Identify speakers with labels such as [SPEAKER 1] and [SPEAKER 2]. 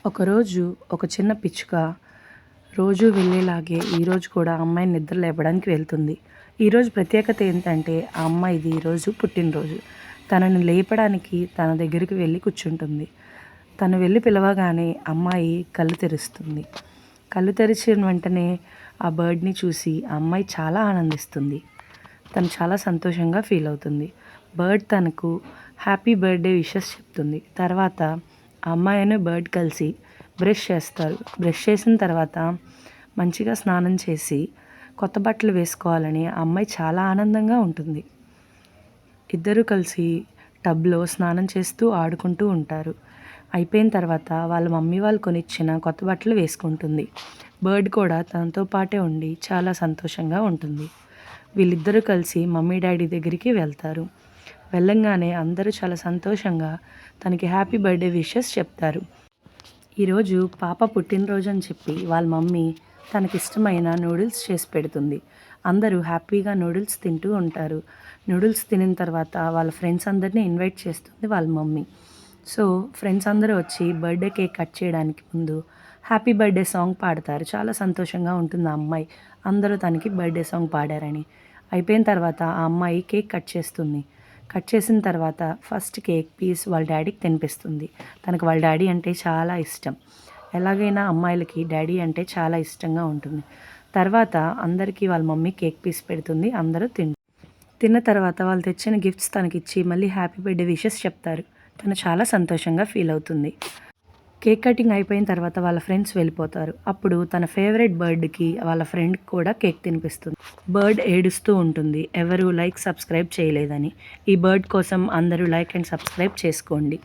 [SPEAKER 1] ఒకరోజు ఒక చిన్న పిచ్చుక రోజు వెళ్ళేలాగే ఈరోజు కూడా అమ్మాయిని నిద్ర లేపడానికి వెళ్తుంది. ఈరోజు ప్రత్యేకత ఏంటంటే ఆ అమ్మాయిది ఈరోజు పుట్టినరోజు. తనని లేపడానికి తన దగ్గరికి వెళ్ళి కూర్చుంటుంది. తను వెళ్ళి పిలవగానే అమ్మాయి కళ్ళు తెరుస్తుంది. కళ్ళు తెరిచిన వెంటనే ఆ బర్డ్ని చూసి ఆ అమ్మాయి చాలా ఆనందిస్తుంది. తను చాలా సంతోషంగా ఫీల్ అవుతుంది. బర్డ్ తనకు హ్యాపీ బర్త్డే విషెస్ చెప్తుంది. తర్వాత ఆ అమ్మాయి బర్డ్ కలిసి బ్రష్ చేస్తారు. బ్రష్ చేసిన తర్వాత మంచిగా స్నానం చేసి కొత్త బట్టలు వేసుకోవాలని ఆ అమ్మాయి చాలా ఆనందంగా ఉంటుంది. ఇద్దరు కలిసి టబ్లో స్నానం చేస్తూ ఆడుకుంటూ ఉంటారు. అయిపోయిన తర్వాత వాళ్ళ మమ్మీ వాళ్ళు కొనిచ్చిన కొత్త బట్టలు వేసుకుంటుంది. బర్డ్ కూడా తనతో పాటే ఉండి చాలా సంతోషంగా ఉంటుంది. వీళ్ళిద్దరూ కలిసి మమ్మీ డాడీ దగ్గరికి వెళ్తారు. వెళ్ళంగానే అందరూ చాలా సంతోషంగా తనకి హ్యాపీ బర్త్డే విషెస్ చెప్తారు. ఈరోజు పాప పుట్టినరోజు అని చెప్పి వాళ్ళ మమ్మీ తనకిష్టమైన నూడిల్స్ చేసి పెడుతుంది. అందరూ హ్యాపీగా నూడిల్స్ తింటూ ఉంటారు. నూడిల్స్ తినిన తర్వాత వాళ్ళ ఫ్రెండ్స్ అందరినీ ఇన్వైట్ చేస్తుంది వాళ్ళ మమ్మీ. సో ఫ్రెండ్స్ అందరూ వచ్చి బర్త్డే కేక్ కట్ చేయడానికి ముందు హ్యాపీ బర్త్డే సాంగ్ పాడతారు. చాలా సంతోషంగా ఉంటుంది ఆ అమ్మాయి, అందరూ తనకి బర్త్డే సాంగ్ పాడారని. అయిపోయిన తర్వాత ఆ అమ్మాయి కేక్ కట్ చేస్తుంది. కట్ చేసిన తర్వాత ఫస్ట్ కేక్ పీస్ వాళ్ళ డాడీకి తినిపిస్తుంది. తనకు వాళ్ళ డాడీ అంటే చాలా ఇష్టం. ఎలాగైనా అమ్మాయిలకి డాడీ అంటే చాలా ఇష్టంగా ఉంటుంది. తర్వాత అందరికీ వాళ్ళ మమ్మీ కేక్ పీస్ పెడుతుంది. అందరూ తిన్న తర్వాత వాళ్ళు తెచ్చిన గిఫ్ట్స్ తనకిచ్చి మళ్ళీ హ్యాపీ బర్త్డే విషెస్ చెప్తారు. తను చాలా సంతోషంగా ఫీల్ అవుతుంది. కేక్ కటింగ్ అయిపోయిన తర్వాత వాళ్ళ ఫ్రెండ్స్ వెళ్ళిపోతారు. అప్పుడు తన ఫేవరెట్ బర్డ్కి వాళ్ళ ఫ్రెండ్కి కూడా కేక్ తినిపిస్తుంది. బర్డ్ ఏడుస్తూ ఉంటుంది, ఎవరు సబ్స్క్రైబ్ చేయలేదని. ఈ బర్డ్ కోసం అందరూ లైక్ అండ్ సబ్స్క్రైబ్ చేసుకోండి.